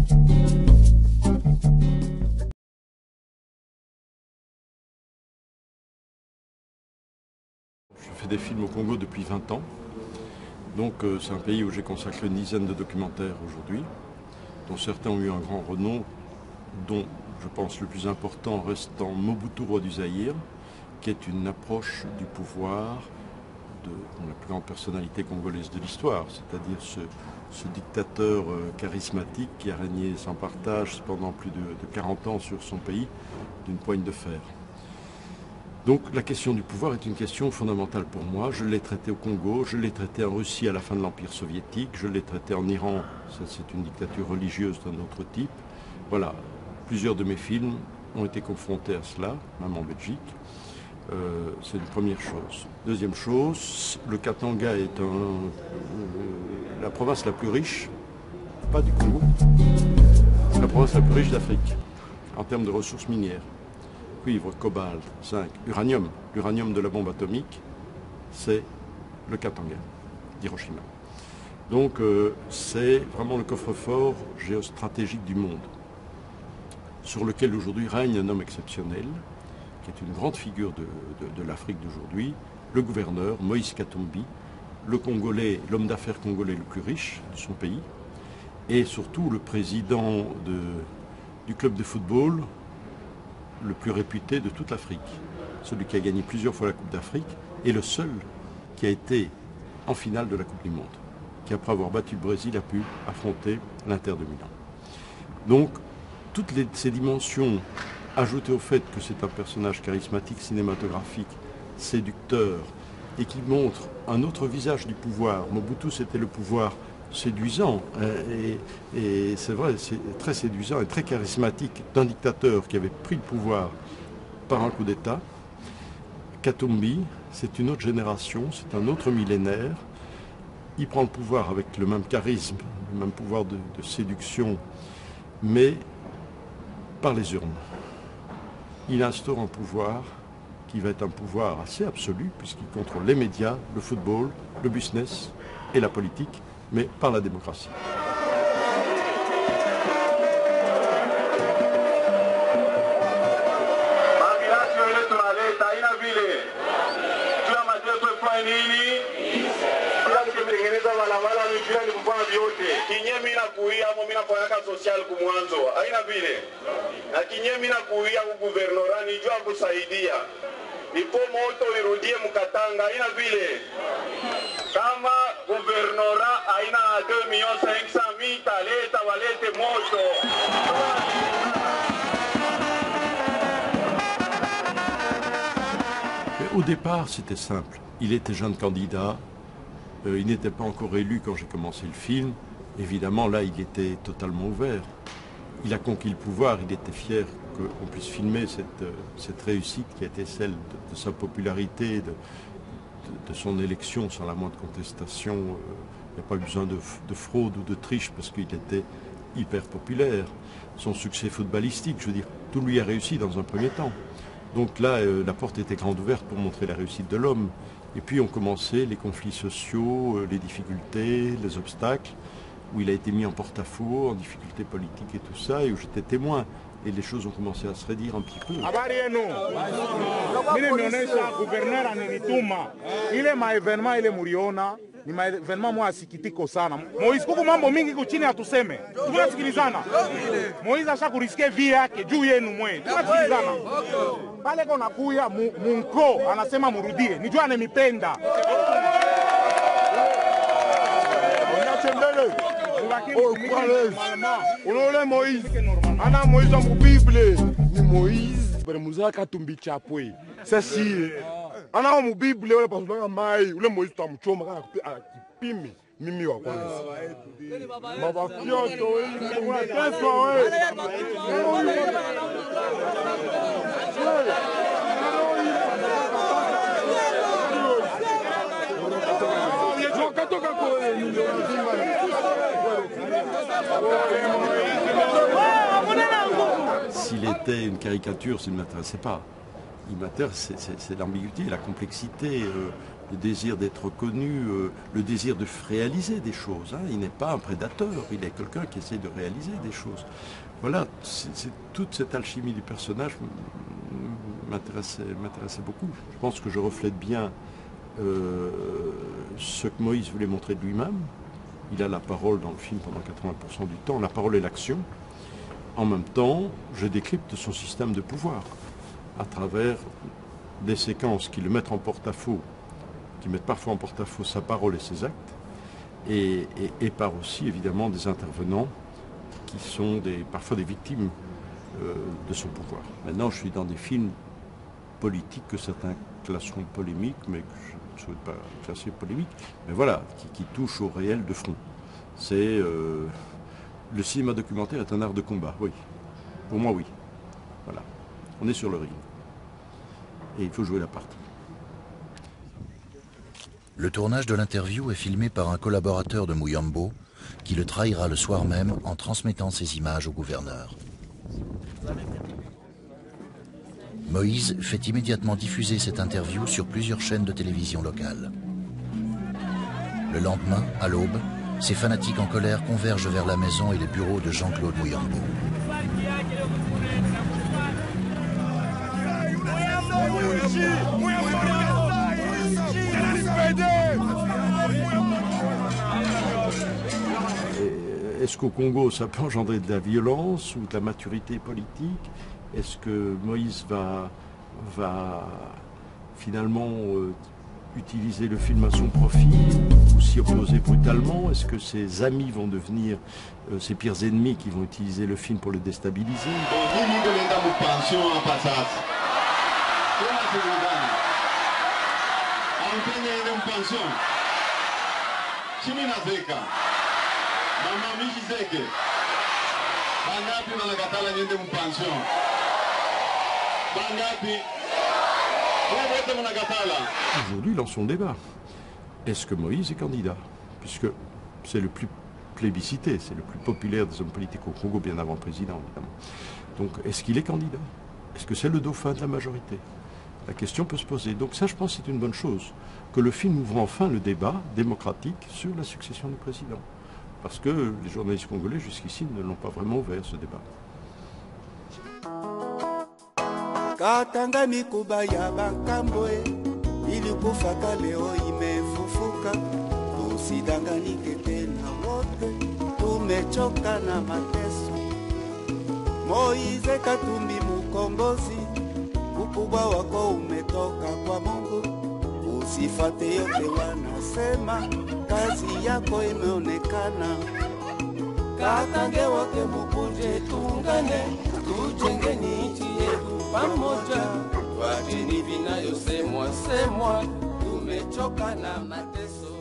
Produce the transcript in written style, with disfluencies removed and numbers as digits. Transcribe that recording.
Je fais des films au Congo depuis 20 ans. Donc c'est un pays où j'ai consacré une dizaine de documentaires aujourd'hui, dont certains ont eu un grand renom, dont je pense le plus important restant Mobutu, roi du Zaïre, qui est une approche du pouvoir de la plus grande personnalité congolaise de l'histoire, c'est-à-dire ce dictateur charismatique qui a régné sans partage pendant plus de 40 ans sur son pays d'une poigne de fer. Donc la question du pouvoir est une question fondamentale pour moi. Je l'ai traitée au Congo, je l'ai traitée en Russie à la fin de l'Empire soviétique, je l'ai traitée en Iran, c'est une dictature religieuse d'un autre type. Voilà, plusieurs de mes films ont été confrontés à cela, même en Belgique. C'est une première chose. Deuxième chose, le Katanga est la province la plus riche, pas du Congo, la province la plus riche d'Afrique, en termes de ressources minières. Cuivre, cobalt, zinc, uranium. L'uranium de la bombe atomique, c'est le Katanga d'Hiroshima. Donc c'est vraiment le coffre-fort géostratégique du monde, sur lequel aujourd'hui règne un homme exceptionnel, qui est une grande figure de l'Afrique d'aujourd'hui, le gouverneur Moïse Katumbi, le Congolais, l'homme d'affaires congolais le plus riche de son pays, et surtout le président du club de football le plus réputé de toute l'Afrique, celui qui a gagné plusieurs fois la Coupe d'Afrique, et le seul qui a été en finale de la Coupe du Monde, qui après avoir battu le Brésil a pu affronter l'Inter de Milan. Donc toutes ces dimensions, ajoutées au fait que c'est un personnage charismatique, cinématographique, séducteur, et qui montre un autre visage du pouvoir. Mobutu, c'était le pouvoir séduisant, et c'est vrai, c'est très séduisant et très charismatique d'un dictateur qui avait pris le pouvoir par un coup d'État. Katumbi, c'est une autre génération, c'est un autre millénaire. Il prend le pouvoir avec le même charisme, le même pouvoir de séduction, mais par les urnes. Il instaure un pouvoir qui va être un pouvoir assez absolu, puisqu'il contrôle les médias, le football, le business et la politique, mais par la démocratie. Ipo moto irudie mukatanga haina vile. Kama guvernora haina 2,500,000 taleta walete moto. Au départ, c'était simple. Il était jeune candidat, il n'était pas encore élu quand j'ai commencé le film. Évidemment, là, il était totalement ouvert. Il a conquis le pouvoir, il était fier qu'on puisse filmer cette réussite qui a été celle de sa popularité, de son élection sans la moindre contestation. Il n'y a pas eu besoin de fraude ou de triche parce qu'il était hyper populaire. Son succès footballistique, je veux dire, tout lui a réussi dans un premier temps. Donc là, la porte était grande ouverte pour montrer la réussite de l'homme. Et puis ont commencé les conflits sociaux, les difficultés, les obstacles, où il a été mis en porte-à-faux, en difficulté politique et tout ça, et où j'étais témoin. Et les choses ont commencé à se raidir un petit peu. Habari yenu. Mimi nimeonyesha gouverneur ananituma. Ile maevenement ile muriona ni maevenement mwa sikitiko sana. Moise kuko mambo mingi kuchini atuseme. Tunasikilizana. Moise asha kuriske via yake juu yenu mwe. Tunasikilizana. Pale kona kuya munko anasema murudie. Nijua anemipenda. Unaona Moïse ana Moïse mu Bible ni Moïse bere muzaka Katumbi chapwe sasi ana mu Bible ole pasona mai ule Moïse tamchoma kana kipimi mimi wa kwanza baba kioto una kesho wewe S'il était une caricature, ça ne m'intéressait pas. Il m'intéresse, c'est l'ambiguïté, la complexité, le désir d'être reconnu, le désir de réaliser des choses. Hein. Il n'est pas un prédateur, il est quelqu'un qui essaie de réaliser des choses. Voilà, toute cette alchimie du personnage m'intéressait beaucoup. Je pense que je reflète bien ce que Moïse voulait montrer de lui-même. Il a la parole dans le film pendant 80% du temps, la parole et l'action. En même temps, je décrypte son système de pouvoir à travers des séquences qui le mettent en porte-à-faux, qui mettent parfois en porte-à-faux sa parole et ses actes, et par aussi évidemment des intervenants qui sont parfois des victimes de son pouvoir. Maintenant, je suis dans des films politiques que certains classeront polémiques, mais que je ne souhaite pas classer polémiques, mais voilà, qui touchent au réel de front. C'est le cinéma documentaire est un art de combat, oui. Pour moi, oui. Voilà. On est sur le ring. Et il faut jouer la partie. Le tournage de l'interview est filmé par un collaborateur de Muyambo qui le trahira le soir même en transmettant ces images au gouverneur. Moïse fait immédiatement diffuser cette interview sur plusieurs chaînes de télévision locales. Le lendemain, à l'aube, ces fanatiques en colère convergent vers la maison et les bureaux de Jean-Claude Muyambo. Est-ce qu'au Congo, ça peut engendrer de la violence ou de la maturité politique? Est-ce que Moïse va finalement utiliser le film à son profit ou s'y opposer brutalement? Est-ce que ses amis vont devenir ses pires ennemis qui vont utiliser le film pour le déstabiliser? Aujourd'hui, lançons le débat. Est-ce que Moïse est candidat? Puisque c'est le plus plébiscité, c'est le plus populaire des hommes politiques au Congo, bien avant le président, évidemment. Donc, est-ce qu'il est candidat? Est-ce que c'est le dauphin de la majorité? La question peut se poser. Donc ça, je pense que c'est une bonne chose, que le film ouvre enfin le débat démocratique sur la succession du président. Parce que les journalistes congolais, jusqu'ici, ne l'ont pas vraiment ouvert, ce débat. Katanga mikuba ya bakambwe ilikufaka leo imefufuka, tusidanganike tena wote, tumechoka na mateso. Moize Katumbi Mukombozi, ukubwa wako umetoka kwa Mungu, usifate yote wanasema, kazi yako imeonekana. Katange wote mukuje tuungane, tujenge nchi yetu pamoja, tuacheni vinayosemwa, tumechoka na mateso.